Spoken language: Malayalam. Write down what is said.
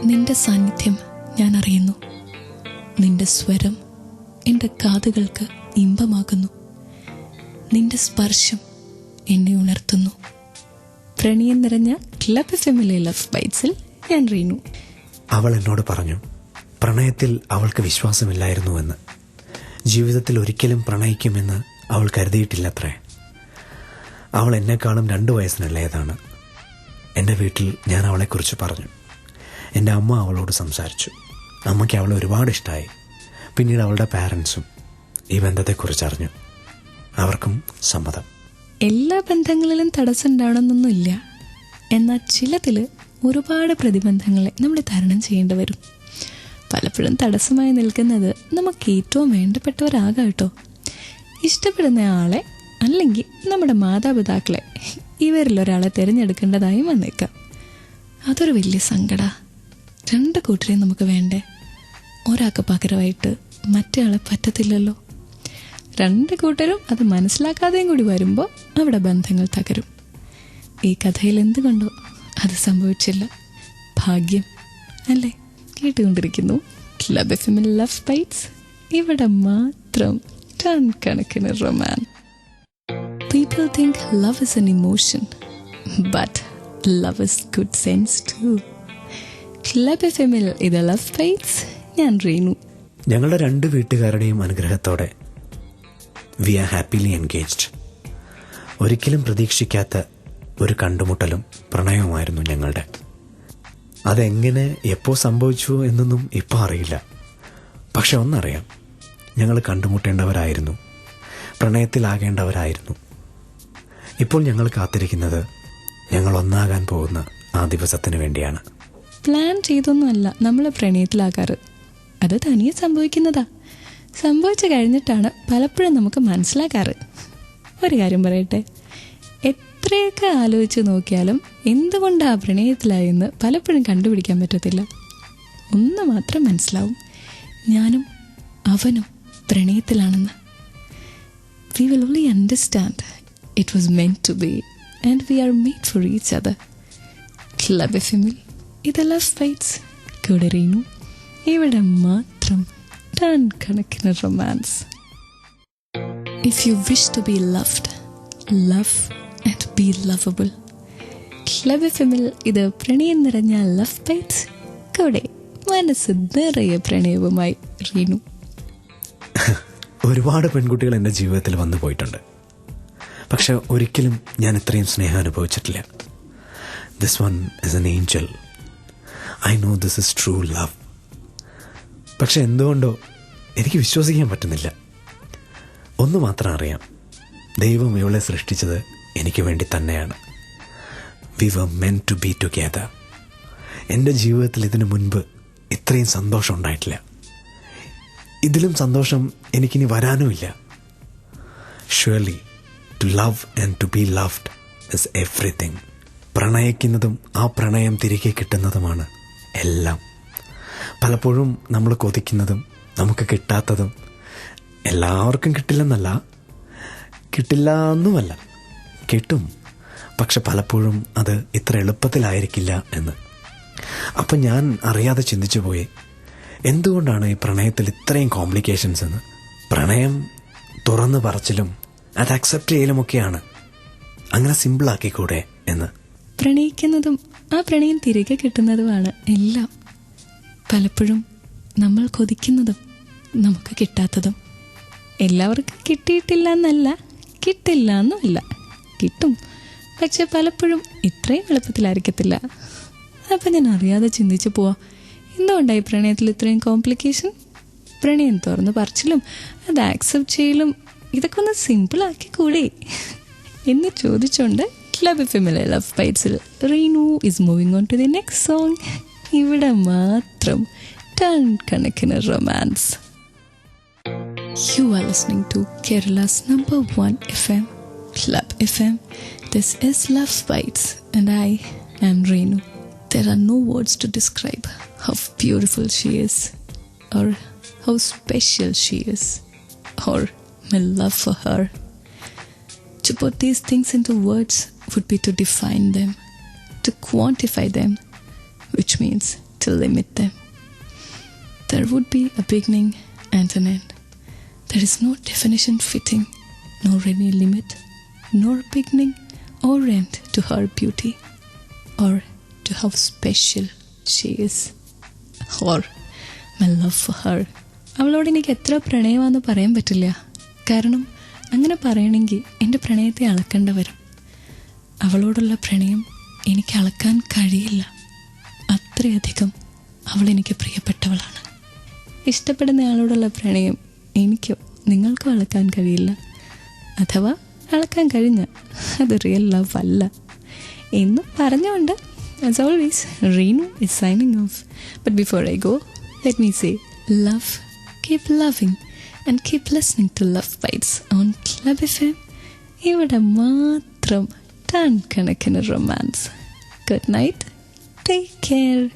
നിന്റെ സാന്നിധ്യം ഞാൻ അറിയുന്നു. നിന്റെ സ്വരം എൻ്റെ കാതുകൾക്ക് ഇമ്പമാകുന്നു. നിന്റെ സ്പർശം എന്നെ ഉണർത്തുന്നു. പ്രണയം നിറഞ്ഞ ക്ലബ് എഫ്എമ്മിലെ ലവ് ബൈറ്റ്സിൽ ഞാൻ റീനു. അവൾ എന്നോട് പറഞ്ഞു, പ്രണയത്തിൽ അവൾക്ക് വിശ്വാസമില്ലായിരുന്നുവെന്ന്. ജീവിതത്തിൽ ഒരിക്കലും പ്രണയിക്കുമെന്ന് അവൾ കരുതിയിട്ടില്ലത്രേ. അവൾ എന്നെക്കാളും 2 വയസ്സിനിളയതാണ്. എൻ്റെ വീട്ടിൽ ഞാൻ അവളെക്കുറിച്ച് പറഞ്ഞു. എൻ്റെ അമ്മ അവളോട് സംസാരിച്ചു. അമ്മയ്ക്ക് അവളെ ഒരുപാട് ഇഷ്ടമായി. പിന്നീട് അവളുടെ പാരൻസും ഈ ബന്ധത്തെക്കുറിച്ച് അറിഞ്ഞു. അവർക്കും സമ്മതം. എല്ലാ ബന്ധങ്ങളിലും തടസ്സം ഉണ്ടാവണമെന്നൊന്നുമില്ല. എന്നാൽ ചിലതിൽ ഒരുപാട് പ്രതിബന്ധങ്ങളെ നമ്മൾ തരണം ചെയ്യേണ്ടി വരും. പലപ്പോഴും തടസ്സമായി നിൽക്കുന്നത് നമുക്ക് ഏറ്റവും വേണ്ടപ്പെട്ടവരാകാം കേട്ടോ. ഇഷ്ടപ്പെടുന്ന ആളെ അല്ലെങ്കിൽ നമ്മുടെ മാതാപിതാക്കളെ, ഇവരിലൊരാളെ തിരഞ്ഞെടുക്കേണ്ടതായി വന്നേക്കാം. അതൊരു വലിയ സങ്കട. 2 കൂട്ടരെയും നമുക്ക് വേണ്ടേ. ഒരാൾക്ക് പകരമായിട്ട് മറ്റേ ആളെ പറ്റത്തില്ലല്ലോ. 2 കൂട്ടരും അത് മനസ്സിലാക്കാതെയും കൂടി വരുമ്പോൾ അവിടെ ബന്ധങ്ങൾ തകരും. ഈ കഥയിൽ എന്തുകൊണ്ടോ അത് സംഭവിച്ചില്ല. ഭാഗ്യം അല്ലേ? കേട്ടുകൊണ്ടിരിക്കുന്നു ക്ലബ് എഫ്എമ്മിൽ ലവ് ബൈറ്റ്സ്. ഇവിടെ മാത്രം ടൺ കണക്കിന് romance. People think love is an emotion, but love is good sense too. Club എഫ്എമ്മിൽ ഇത് ലവ് ബൈറ്റ്സ്. ഞാൻ റീനു. ഞങ്ങളുടെ 2 വീട്ടുകാരുടെയും അനുഗ്രഹത്തോടെ വി ആർ ഹാപ്പിലി എൻഗേജ്ഡ്. ഒരിക്കലും പ്രതീക്ഷിക്കാത്ത ഒരു കണ്ടുമുട്ടലും പ്രണയവുമായിരുന്നു ഞങ്ങളുടെ. അതെങ്ങനെ എപ്പോൾ സംഭവിച്ചു എന്നൊന്നും ഇപ്പോൾ അറിയില്ല. പക്ഷെ ഒന്നറിയാം, ഞങ്ങൾ കണ്ടുമുട്ടേണ്ടവരായിരുന്നു, പ്രണയത്തിലാകേണ്ടവരായിരുന്നു. ഇപ്പോൾ ഞങ്ങൾ കാത്തിരിക്കുന്നത് ഞങ്ങൾ ഒന്നാകാൻ പോകുന്ന ആ ദിവസത്തിന് വേണ്ടിയാണ്. പ്ലാൻ ചെയ്തൊന്നുമല്ല നമ്മൾ പ്രണയത്തിലാകാറ്. അത് തനിയെ സംഭവിക്കുന്നതാ. സംഭവിച്ചു കഴിഞ്ഞിട്ടാണ് പലപ്പോഴും നമുക്ക് മനസ്സിലാക്കാറ്. ഒരു കാര്യം പറയട്ടെ, എത്രയൊക്കെ ആലോചിച്ച് നോക്കിയാലും എന്തുകൊണ്ടാ പ്രണയത്തിലായെന്ന് പലപ്പോഴും കണ്ടുപിടിക്കാൻ പറ്റത്തില്ല. ഒന്ന് മാത്രം മനസ്സിലാവും, ഞാനും അവനും പ്രണയത്തിലാണെന്ന്. We will only understand it was meant to be and we are made for each other. Club FM-ൽ ഇത് ലവ് ബൈറ്റ്സ്. കൂടെ റീനു. ഇവിടെ മാത്രം ടൺ കണക്കിന് romance. If you wish to be loved, love and be lovable. Club എഫ്എമ്മിൽ ഇത് പ്രണയം നിറഞ്ഞ ലവ് ബൈറ്റ്സ്. കൂടെ മനസ്സ് നിറയെ പ്രണയവുമായി റീനു. ഒരുപാട് പെൺകുട്ടികൾ എൻ്റെ ജീവിതത്തിൽ വന്നു പോയിട്ടുണ്ട്. പക്ഷെ ഒരിക്കലും ഞാൻ ഇത്രയും സ്നേഹം അനുഭവിച്ചിട്ടില്ല. This one is an angel. I know this is true love. പക്ഷെ എന്തുകൊണ്ടോ എനിക്ക് വിശ്വസിക്കാൻ പറ്റുന്നില്ല. ഒന്ന് മാത്രം അറിയാം, ദൈവം ഇവളെ സൃഷ്ടിച്ചത് എനിക്ക് വേണ്ടി തന്നെയാണ്. We were meant to be together. എൻ്റെ ജീവിതത്തിൽ ഇതിനു മുൻപ് ഇത്രയും സന്തോഷം ഉണ്ടായിട്ടില്ല. ഇതിലും സന്തോഷം എനിക്കിനി വരാനുമില്ല. Surely to love and to be loved is everything. പ്രണയിക്കുന്നതും ആ പ്രണയം തിരികെ കിട്ടുന്നതുമാണ് എല്ലാം. പലപ്പോഴും നമ്മൾ കൊതിക്കുന്നതും നമുക്ക് കിട്ടാത്തതും എല്ലാവർക്കും കിട്ടില്ലെന്നല്ല, കിട്ടില്ല എന്നുമല്ല, കിട്ടും. പക്ഷെ പലപ്പോഴും അത് ഇത്ര എളുപ്പത്തിലായിരിക്കില്ല എന്ന്. അപ്പം ഞാൻ അറിയാതെ ചിന്തിച്ചു പോയി, എന്തുകൊണ്ടാണ് ഈ പ്രണയത്തിൽ ഇത്രയും കോംപ്ലിക്കേഷൻസ് എന്ന്. പ്രണയം തുറന്നു പറച്ചിലും അത് അക്സെപ്റ്റ് ചെയ്യലുമൊക്കെയാണ്. അങ്ങനെ സിമ്പിളാക്കിക്കൂടെ എന്ന്. പ്രണയിക്കുന്നതും ആ പ്രണയം തിരികെ കിട്ടുന്നതുമാണ് എല്ലാം. പലപ്പോഴും നമ്മൾ കൊതിക്കുന്നതും നമുക്ക് കിട്ടാത്തതും. എല്ലാവർക്കും കിട്ടിയിട്ടില്ല എന്നല്ല, കിട്ടില്ല എന്നുമല്ല, കിട്ടും. പക്ഷെ പലപ്പോഴും ഇത്രയും എളുപ്പത്തിലായിരിക്കത്തില്ല. അപ്പം ഞാൻ അറിയാതെ ചിന്തിച്ചു പോവാ, എന്തുകൊണ്ടായി പ്രണയത്തിൽ ഇത്രയും കോംപ്ലിക്കേഷൻ? പ്രണയം തുറന്ന് പറച്ചിലും അത് ആക്സെപ്റ്റ് ചെയ്യലും ഇതൊക്കെ ഒന്ന് സിമ്പിളാക്കി കൂടെ എന്ന് ചോദിച്ചുകൊണ്ട് ക്ലബ് എഫ്എമ്മിലെ ലവ് ബൈറ്റ്സിൽ Reenu is moving on to the next song. ഇവിടെ മാത്രം ടൺ കണക്കിന് romance. You are listening to Kerala's #1 FM, Club FM. This is Love Bites and I am Reenu. There are no words to describe how beautiful she is, or how special she is, or my love for her. To put these things into words would be to define them, to quantify them, which means to limit them. There would be a beginning and an end. There is no definition fitting, nor any limit, nor beginning or end to her beauty, or to how special she is, or my love for her. അവളോട് എനിക്ക് എത്ര പ്രണയമാണെന്ന് പറയാൻ പറ്റില്ല. കാരണം അങ്ങനെ പറയണമെങ്കിൽ എൻ്റെ പ്രണയത്തെ അളക്കേണ്ട വരും. അവളോടുള്ള പ്രണയം എനിക്ക് അളക്കാൻ കഴിയില്ല. അത്രയധികം അവൾ എനിക്ക് പ്രിയപ്പെട്ടവളാണ്. ഇഷ്ടപ്പെടുന്ന ആളോടുള്ള പ്രണയം എനിക്കോ നിങ്ങൾക്കോ അളക്കാൻ കഴിയില്ല. അഥവാ അളക്കാൻ കഴിഞ്ഞ അത് റിയൽ ലവ് അല്ല എന്ന് പറഞ്ഞുകൊണ്ട് as always Reenu is signing off. But before I go, let me say love, keep loving and keep listening to Love Bites on Club FM. ഇവിടെ മാത്രം ടൺ കണക്കിന് romance. Good night, take care.